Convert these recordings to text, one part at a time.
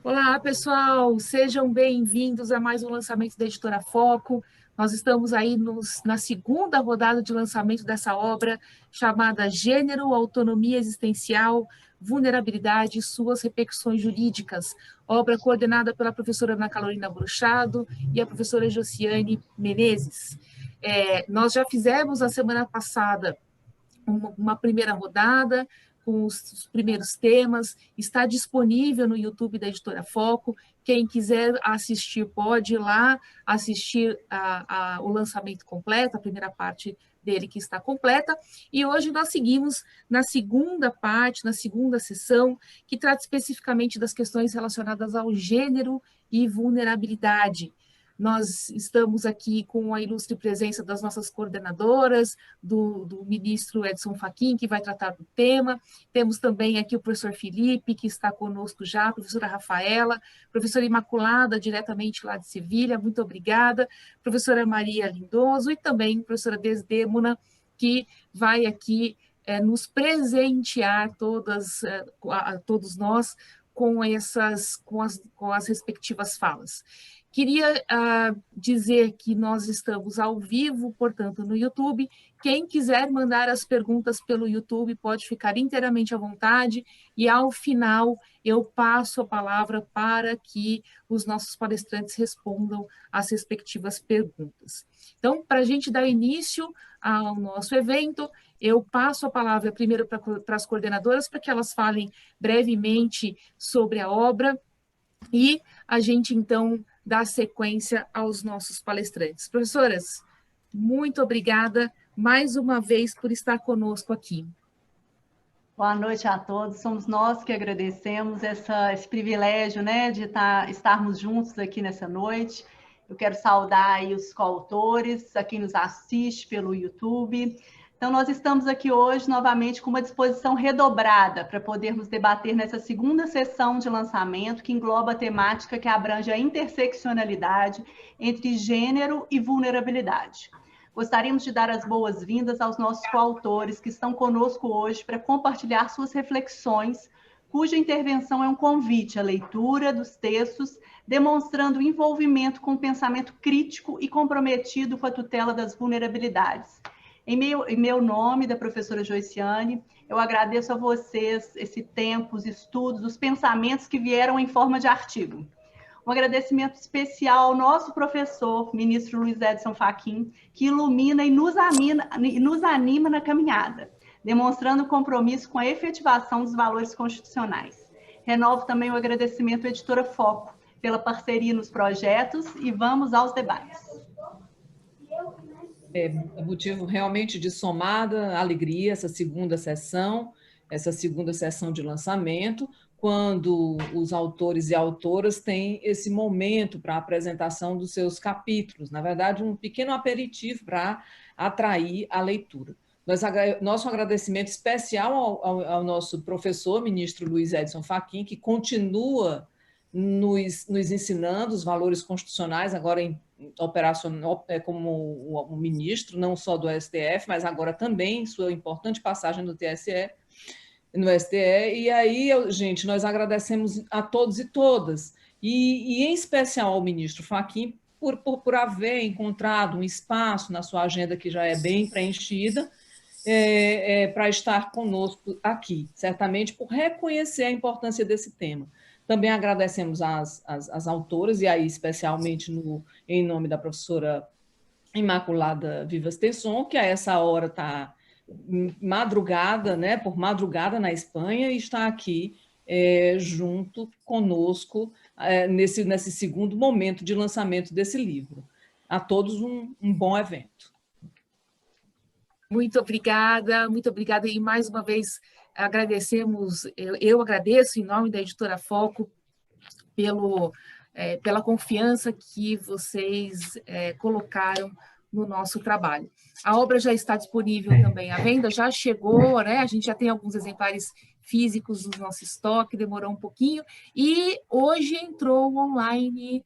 Olá, pessoal, sejam bem-vindos a mais um lançamento da Editora Foco. Nós estamos aí na segunda rodada de lançamento dessa obra chamada Gênero, Autonomia Existencial, Vulnerabilidade e Suas Repercussões Jurídicas, obra coordenada pela professora Ana Carolina Bruchado e a professora Josiane Menezes. Nós já fizemos na semana passada uma primeira rodada com os primeiros temas, está disponível no YouTube da Editora Foco. Quem quiser assistir pode ir lá assistir o lançamento completo, a primeira parte dele que está completa. E hoje nós seguimos na segunda parte, na segunda sessão, que trata especificamente das questões relacionadas ao gênero e vulnerabilidade. Nós estamos aqui com a ilustre presença das nossas coordenadoras, do ministro Edson Fachin, que vai tratar do tema. Temos também aqui o professor Felipe, que está conosco já, a professora Rafaela, professora Imaculada, diretamente lá de Sevilha, muito obrigada, professora Maria Lindoso e também a professora Desdêmona, que vai aqui nos presentear todos nós com as respectivas falas. Queria dizer que nós estamos ao vivo, portanto, no YouTube. Quem quiser mandar as perguntas pelo YouTube pode ficar inteiramente à vontade e, ao final, eu passo a palavra para que os nossos palestrantes respondam às respectivas perguntas. Então, para a gente dar início ao nosso evento, eu passo a palavra primeiro para as coordenadoras, para que elas falem brevemente sobre a obra e a gente, então, dá sequência aos nossos palestrantes. Professoras, muito obrigada mais uma vez por estar conosco aqui. Boa noite a todos. Somos nós que agradecemos esse privilégio, né, de estarmos juntos aqui nessa noite. Eu quero saudar aí os coautores, a quem nos assiste pelo YouTube. Então, nós estamos aqui hoje novamente com uma disposição redobrada para podermos debater nessa segunda sessão de lançamento, que engloba a temática que abrange a interseccionalidade entre gênero e vulnerabilidade. Gostaríamos de dar as boas-vindas aos nossos coautores que estão conosco hoje para compartilhar suas reflexões, cuja intervenção é um convite à leitura dos textos, demonstrando envolvimento com o pensamento crítico e comprometido com a tutela das vulnerabilidades. Em meu nome, da professora Josiane, eu agradeço a vocês esse tempo, os estudos, os pensamentos que vieram em forma de artigo. Um agradecimento especial ao nosso professor, ministro Luiz Edson Fachin, que ilumina e nos anima na caminhada, demonstrando compromisso com a efetivação dos valores constitucionais. Renovo também o agradecimento à Editora Foco pela parceria nos projetos e vamos aos debates. É motivo realmente de somada alegria essa segunda sessão de lançamento, quando os autores e autoras têm esse momento para a apresentação dos seus capítulos, na verdade, um pequeno aperitivo para atrair a leitura. Nosso agradecimento especial ao nosso professor, ministro Luiz Edson Fachin, que continua nos ensinando os valores constitucionais, agora em operacional como um ministro, não só do STF, mas agora também sua importante passagem no TSE, no STE. E aí, gente, nós agradecemos a todos e todas, e em especial ao ministro Fachin, por haver encontrado um espaço na sua agenda que já é bem preenchida, para estar conosco aqui, certamente por reconhecer a importância desse tema. Também agradecemos às autoras, e aí especialmente em nome da professora Imaculada Vivas Tesson, que a essa hora está madrugada, né, por madrugada na Espanha, e está aqui junto conosco nesse segundo momento de lançamento desse livro. A todos um bom evento. Muito obrigada e mais uma vez agradecemos, eu agradeço em nome da Editora Foco pela confiança que vocês colocaram no nosso trabalho. A obra já está disponível também à venda, já chegou, né? A gente já tem alguns exemplares físicos no nosso estoque, demorou um pouquinho, e hoje entrou online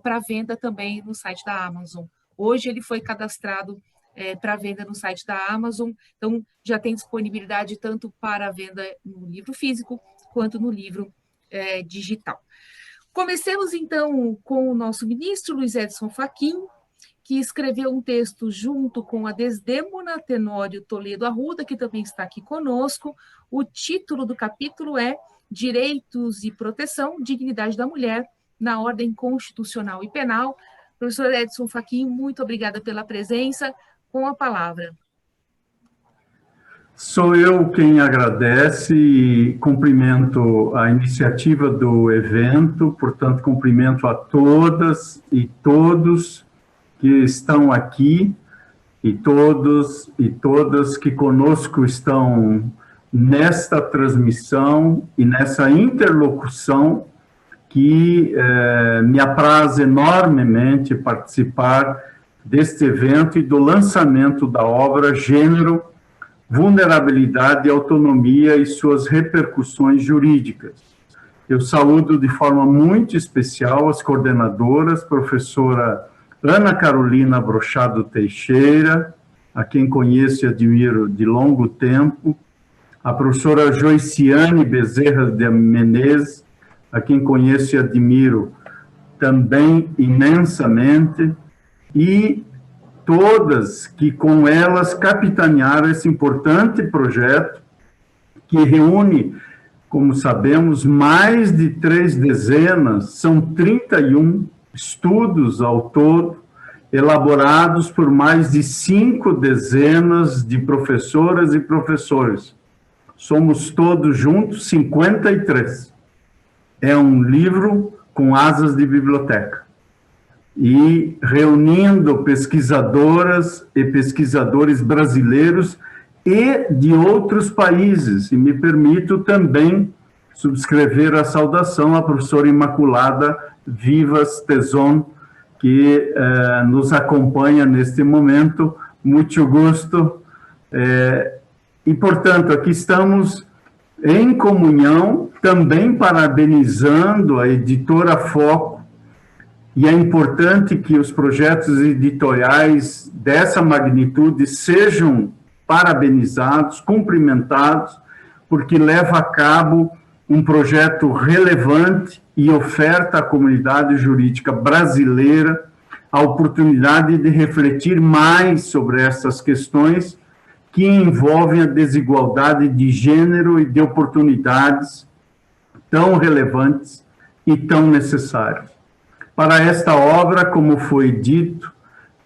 para venda também no site da Amazon. Hoje ele foi cadastrado para venda no site da Amazon, então já tem disponibilidade tanto para a venda no livro físico quanto no livro digital. Comecemos, então, com o nosso ministro, Luiz Edson Fachin, que escreveu um texto junto com a Desdémona Tenório Toledo Arruda, que também está aqui conosco. O título do capítulo é Direitos e Proteção, Dignidade da Mulher na Ordem Constitucional e Penal. Professor Edson Fachin, muito obrigada pela presença. Com a palavra. Sou eu quem agradece e cumprimento a iniciativa do evento, portanto, cumprimento a todas e todos que estão aqui e todos e todas que conosco estão nesta transmissão e nessa interlocução que me apraz enormemente participar deste evento e do lançamento da obra Gênero, Vulnerabilidade e Autonomia e suas repercussões jurídicas. Eu saúdo de forma muito especial as coordenadoras, professora Ana Carolina Brochado Teixeira, a quem conheço e admiro de longo tempo, a professora Joiciane Bezerra de Menezes, a quem conheço e admiro também imensamente, e todas que com elas capitanearam esse importante projeto que reúne, como sabemos, mais de 3 dezenas, são 31 estudos ao todo, elaborados por mais de 5 dezenas de professoras e professores. Somos todos juntos 53. É um livro com asas de biblioteca. E reunindo pesquisadoras e pesquisadores brasileiros e de outros países. E me permito também subscrever a saudação à professora Imaculada Vivas Teson, que nos acompanha neste momento. Muito gosto. E, portanto, aqui estamos em comunhão, também parabenizando a editora Foco. E é importante que os projetos editoriais dessa magnitude sejam parabenizados, cumprimentados, porque leva a cabo um projeto relevante e oferta à comunidade jurídica brasileira a oportunidade de refletir mais sobre essas questões que envolvem a desigualdade de gênero e de oportunidades tão relevantes e tão necessárias. Para esta obra, como foi dito,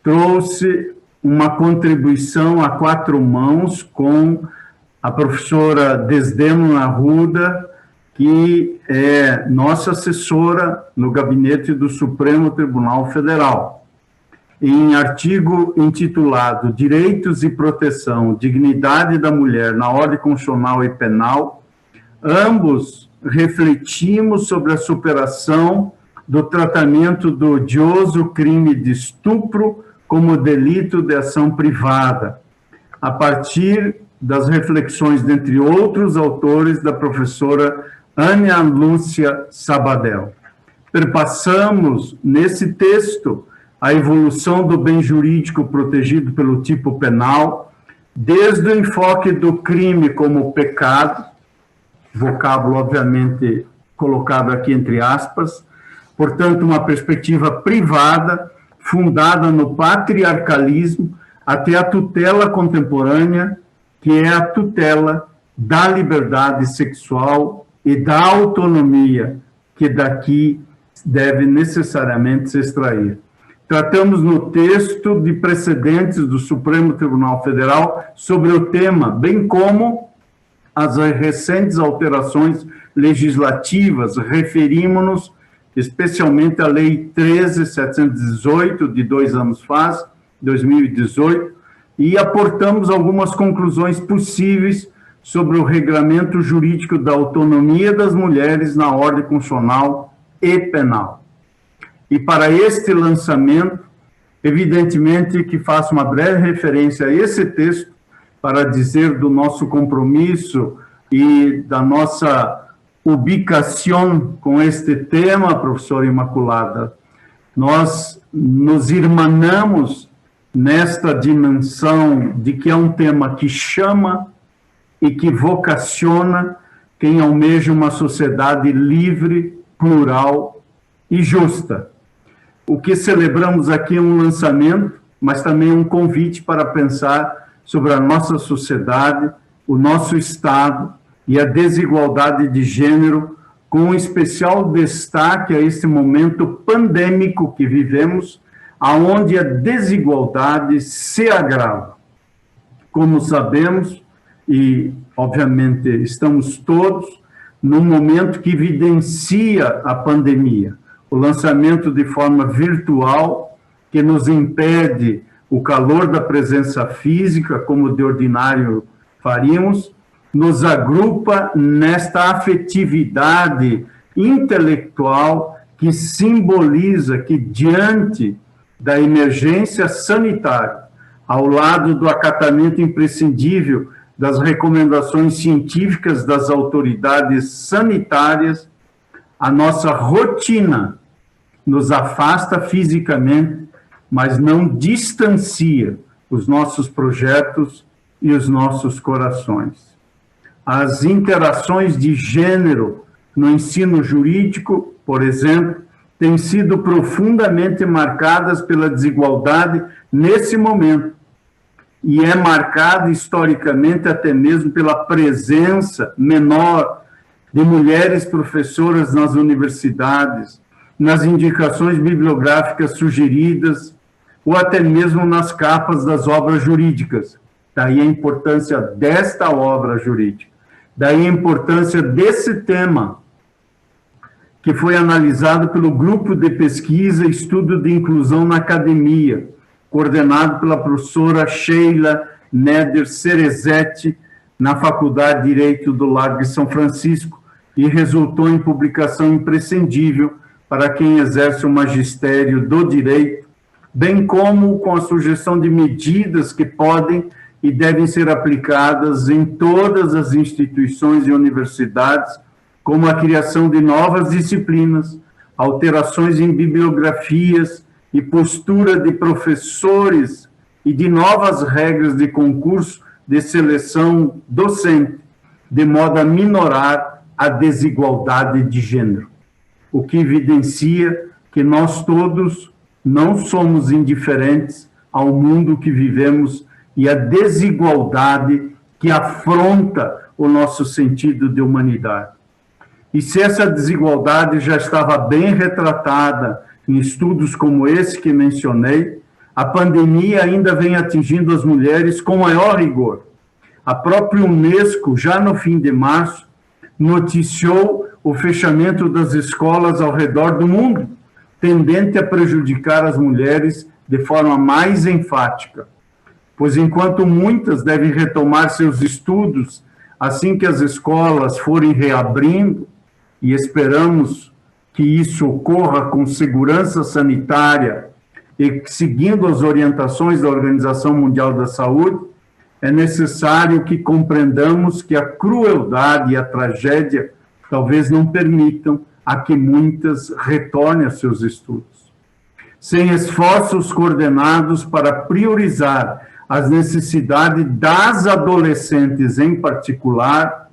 trouxe uma contribuição a 4 mãos com a professora Desdémona Arruda, que é nossa assessora no gabinete do Supremo Tribunal Federal. Em artigo intitulado Direitos e Proteção, Dignidade da Mulher na Ordem Constitucional e Penal, ambos refletimos sobre a superação do tratamento do odioso crime de estupro como delito de ação privada, a partir das reflexões, dentre outros autores, da professora Ana Lúcia Sabadell. Perpassamos, nesse texto, a evolução do bem jurídico protegido pelo tipo penal, desde o enfoque do crime como pecado, vocábulo, obviamente, colocado aqui entre aspas, portanto, uma perspectiva privada, fundada no patriarcalismo, até a tutela contemporânea, que é a tutela da liberdade sexual e da autonomia, que daqui deve necessariamente se extrair. Tratamos no texto de precedentes do Supremo Tribunal Federal sobre o tema, bem como as recentes alterações legislativas. Referimos-nos especialmente à Lei 13.718, de 2 anos faz, 2018, e aportamos algumas conclusões possíveis sobre o regramento jurídico da autonomia das mulheres na ordem constitucional e penal. E para este lançamento, evidentemente que faço uma breve referência a esse texto para dizer do nosso compromisso e da nossa ubicação com este tema, professora Imaculada. Nós nos irmanamos nesta dimensão de que é um tema que chama e que vocaciona quem almeja uma sociedade livre, plural e justa. O que celebramos aqui é um lançamento, mas também um convite para pensar sobre a nossa sociedade, o nosso Estado e a desigualdade de gênero, com especial destaque a este momento pandêmico que vivemos, aonde a desigualdade se agrava. Como sabemos, e obviamente estamos todos num momento que evidencia a pandemia, o lançamento de forma virtual, que nos impede o calor da presença física, como de ordinário faríamos, nos agrupa nesta afetividade intelectual que simboliza que, diante da emergência sanitária, ao lado do acatamento imprescindível das recomendações científicas das autoridades sanitárias, a nossa rotina nos afasta fisicamente, mas não distancia os nossos projetos e os nossos corações. As interações de gênero no ensino jurídico, por exemplo, têm sido profundamente marcadas pela desigualdade nesse momento, e é marcada historicamente até mesmo pela presença menor de mulheres professoras nas universidades, nas indicações bibliográficas sugeridas, ou até mesmo nas capas das obras jurídicas. Daí a importância desta obra jurídica. Daí a importância desse tema, que foi analisado pelo Grupo de Pesquisa e Estudo de Inclusão na Academia, coordenado pela professora Sheila Neder Cerezetti, na Faculdade de Direito do Largo de São Francisco, e resultou em publicação imprescindível para quem exerce o magistério do direito, bem como com a sugestão de medidas que podem e devem ser aplicadas em todas as instituições e universidades, como a criação de novas disciplinas, alterações em bibliografias e postura de professores e de novas regras de concurso de seleção docente, de modo a minorar a desigualdade de gênero, o que evidencia que nós todos não somos indiferentes ao mundo que vivemos e à desigualdade que afronta o nosso sentido de humanidade. E se essa desigualdade já estava bem retratada em estudos como esse que mencionei, a pandemia ainda vem atingindo as mulheres com maior rigor. A própria Unesco, já no fim de março, noticiou o fechamento das escolas ao redor do mundo, tendente a prejudicar as mulheres de forma mais enfática. Pois enquanto muitas devem retomar seus estudos assim que as escolas forem reabrindo, e esperamos que isso ocorra com segurança sanitária e seguindo as orientações da Organização Mundial da Saúde, é necessário que compreendamos que a crueldade e a tragédia talvez não permitam a que muitas retornem a seus estudos. Sem esforços coordenados para priorizar as necessidades das adolescentes em particular,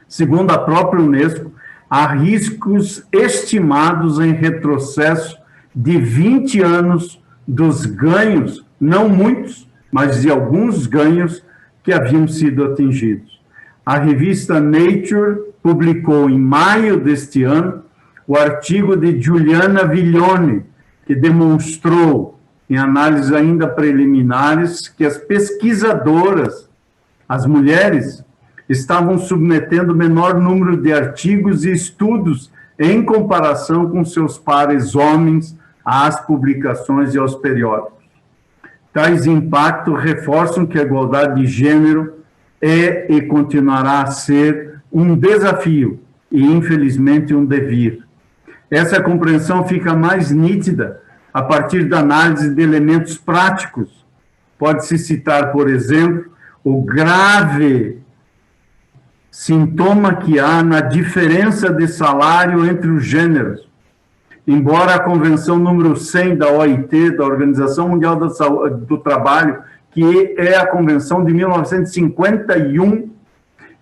segundo a própria Unesco, há riscos estimados em retrocesso de 20 anos dos ganhos, não muitos, mas de alguns ganhos que haviam sido atingidos. A revista Nature publicou em maio deste ano o artigo de Giuliana Viglione, que demonstrou, em análises ainda preliminares, que as pesquisadoras, as mulheres, estavam submetendo menor número de artigos e estudos em comparação com seus pares homens às publicações e aos periódicos. Tais impactos reforçam que a igualdade de gênero é e continuará a ser um desafio e, infelizmente, um devir. Essa compreensão fica mais nítida a partir da análise de elementos práticos. Pode-se citar, por exemplo, o grave sintoma que há na diferença de salário entre os gêneros. Embora a Convenção número 100 da OIT, da Organização Mundial do Trabalho, que é a Convenção de 1951,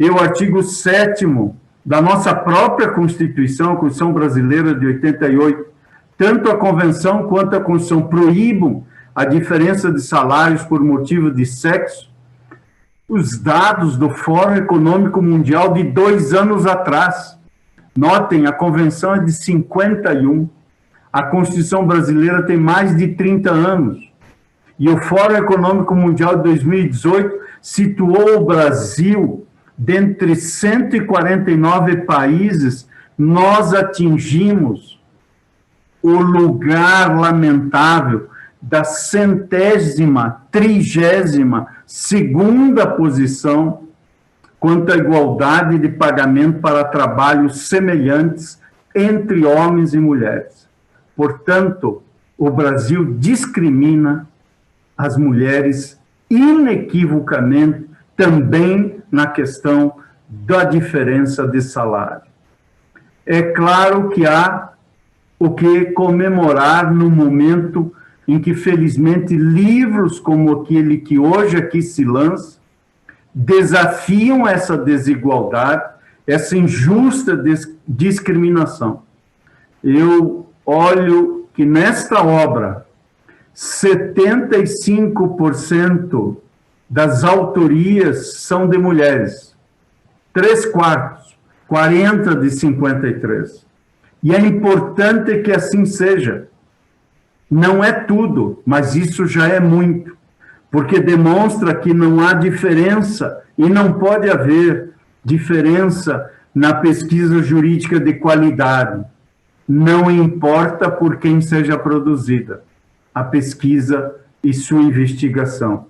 e o artigo 7º da nossa própria Constituição, a Constituição Brasileira de 88, tanto a Convenção quanto a Constituição proíbam a diferença de salários por motivo de sexo. Os dados do Fórum Econômico Mundial de 2 anos atrás, notem, a Convenção é de 51, a Constituição Brasileira tem mais de 30 anos, e o Fórum Econômico Mundial de 2018 situou o Brasil dentre 149 países. Nós atingimos o lugar lamentável da 132ª posição quanto à igualdade de pagamento para trabalhos semelhantes entre homens e mulheres. Portanto, o Brasil discrimina as mulheres inequivocamente também na questão da diferença de salário. É claro que há o que comemorar no momento em que, felizmente, livros como aquele que hoje aqui se lança desafiam essa desigualdade, essa injusta discriminação. Eu olho que nesta obra, 75% das autorias são de mulheres, 3/4, 40 de 53. E é importante que assim seja. Não é tudo, mas isso já é muito, porque demonstra que não há diferença, e não pode haver diferença na pesquisa jurídica de qualidade. Não importa por quem seja produzida a pesquisa e sua investigação.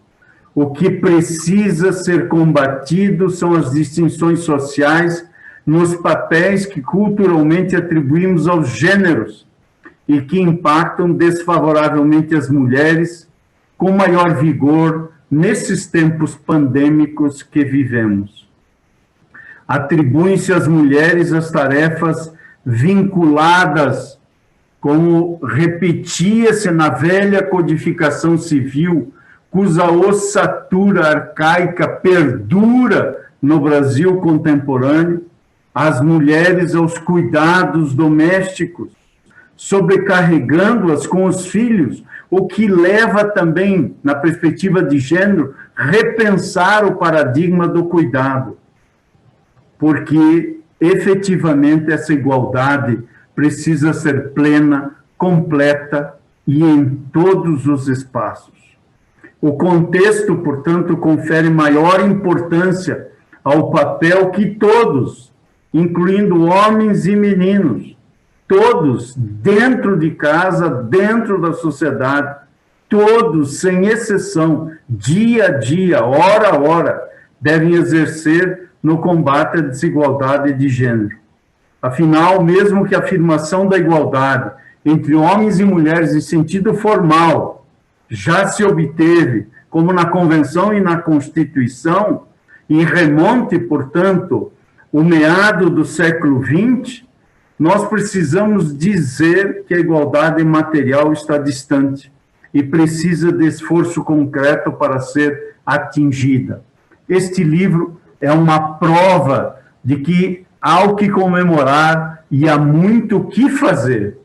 O que precisa ser combatido são as distinções sociais nos papéis que culturalmente atribuímos aos gêneros e que impactam desfavoravelmente as mulheres com maior vigor nesses tempos pandêmicos que vivemos. Atribuem-se às mulheres as tarefas vinculadas, como repetia-se na velha codificação civil, cuja ossatura arcaica perdura no Brasil contemporâneo, as mulheres aos cuidados domésticos, sobrecarregando-as com os filhos, o que leva também, na perspectiva de gênero, repensar o paradigma do cuidado, porque efetivamente essa igualdade precisa ser plena, completa e em todos os espaços. O contexto, portanto, confere maior importância ao papel que todos, incluindo homens e meninos, todos dentro de casa, dentro da sociedade, todos, sem exceção, dia a dia, hora a hora, devem exercer no combate à desigualdade de gênero. Afinal, mesmo que a afirmação da igualdade entre homens e mulheres em sentido formal já se obteve, como na Convenção e na Constituição, e remonte, portanto, o meado do século XX, nós precisamos dizer que a igualdade material está distante e precisa de esforço concreto para ser atingida. Este livro é uma prova de que há o que comemorar e há muito o que fazer.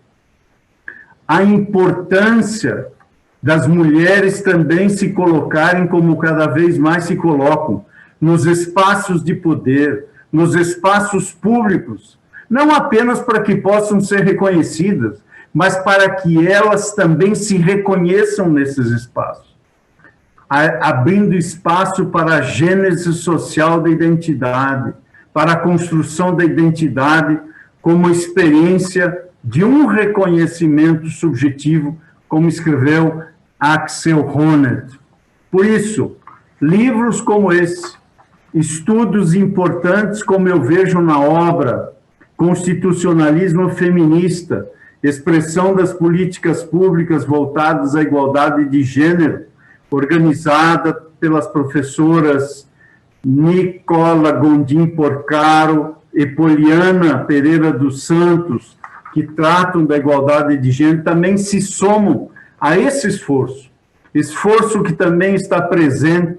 A importância das mulheres também se colocarem como cada vez mais se colocam, nos espaços de poder, nos espaços públicos, não apenas para que possam ser reconhecidas, mas para que elas também se reconheçam nesses espaços, abrindo espaço para a gênese social da identidade, para a construção da identidade como experiência de um reconhecimento subjetivo, como escreveu Axel Honneth. Por isso, livros como esse, estudos importantes, como eu vejo na obra Constitucionalismo Feminista, expressão das políticas públicas voltadas à igualdade de gênero, organizada pelas professoras Nicola Gondim Porcaro e Poliana Pereira dos Santos, que tratam da igualdade de gênero, também se somam a esse esforço que também está presente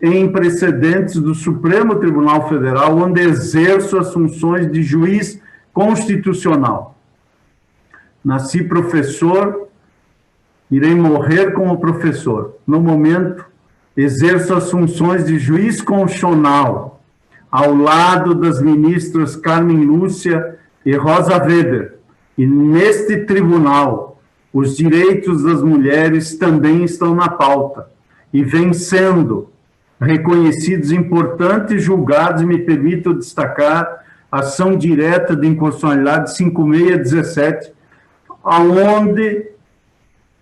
em precedentes do Supremo Tribunal Federal, onde exerço as funções de juiz constitucional. Nasci professor, irei morrer como professor. No momento, exerço as funções de juiz constitucional, ao lado das ministras Carmen Lúcia e Rosa Weber. E neste tribunal, os direitos das mulheres também estão na pauta e vêm sendo reconhecidos importantes julgados, e me permito destacar a ação direta de inconstitucionalidade 5617, aonde,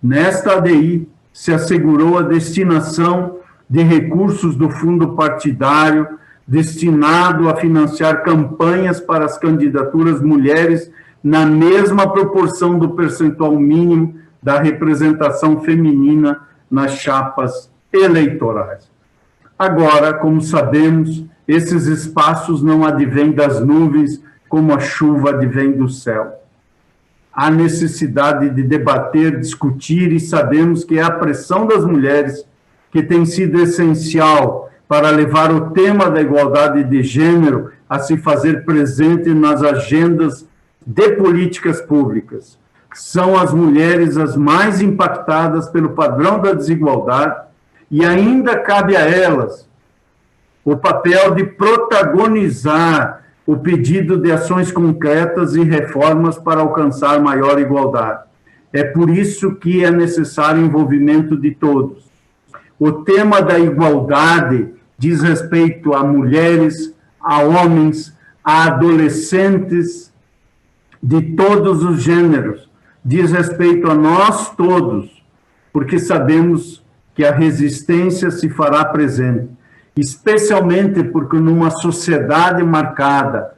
nesta ADI, se assegurou a destinação de recursos do fundo partidário destinado a financiar campanhas para as candidaturas mulheres na mesma proporção do percentual mínimo da representação feminina nas chapas eleitorais. Agora, como sabemos, esses espaços não advêm das nuvens como a chuva advém do céu. Há necessidade de debater, discutir, e sabemos que é a pressão das mulheres que tem sido essencial para levar o tema da igualdade de gênero a se fazer presente nas agendas de políticas públicas. São as mulheres as mais impactadas pelo padrão da desigualdade, e ainda cabe a elas o papel de protagonizar o pedido de ações concretas e reformas para alcançar maior igualdade. É por isso que é necessário o envolvimento de todos. O tema da igualdade diz respeito a mulheres, a homens, a adolescentes de todos os gêneros, diz respeito a nós todos, porque sabemos que a resistência se fará presente, especialmente porque numa sociedade marcada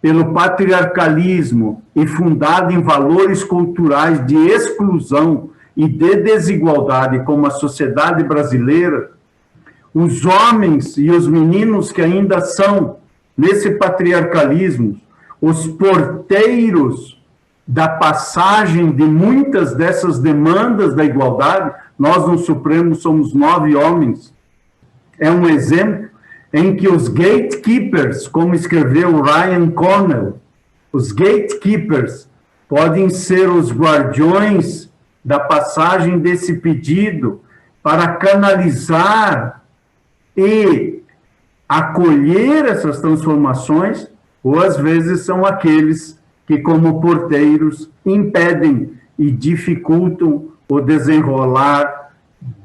pelo patriarcalismo e fundada em valores culturais de exclusão e de desigualdade, como a sociedade brasileira, os homens e os meninos que ainda são, nesse patriarcalismo, os porteiros da passagem de muitas dessas demandas da igualdade. Nós no Supremo somos 9 homens. É um exemplo em que os gatekeepers, como escreveu Ryan Connell, os gatekeepers podem ser os guardiões da passagem desse pedido para canalizar e acolher essas transformações, ou às vezes são aqueles que, como porteiros, impedem e dificultam o desenrolar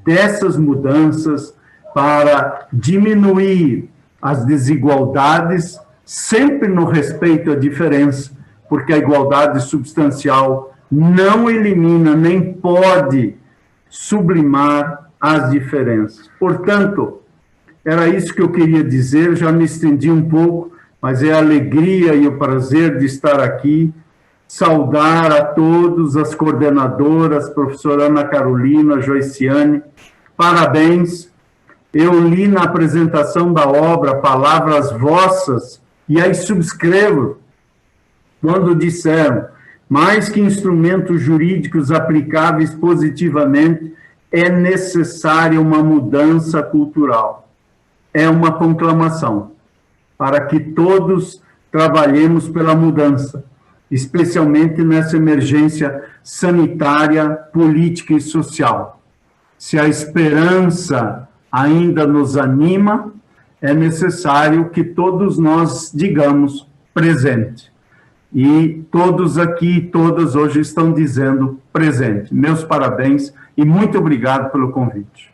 dessas mudanças para diminuir as desigualdades, sempre no respeito à diferença, porque a igualdade substancial não elimina nem pode sublimar as diferenças. Portanto, era isso que eu queria dizer, já me estendi um pouco, mas é a alegria e o prazer de estar aqui, saudar a todos, as coordenadoras, professora Ana Carolina, Joiciane, parabéns. Eu li na apresentação da obra Palavras Vossas, e aí subscrevo, quando disseram, mais que instrumentos jurídicos aplicáveis positivamente, é necessária uma mudança cultural. É uma conclamação, para que todos trabalhemos pela mudança, especialmente nessa emergência sanitária, política e social. Se a esperança ainda nos anima, é necessário que todos nós digamos presente. E todos aqui, todas hoje estão dizendo presente. Meus parabéns e muito obrigado pelo convite.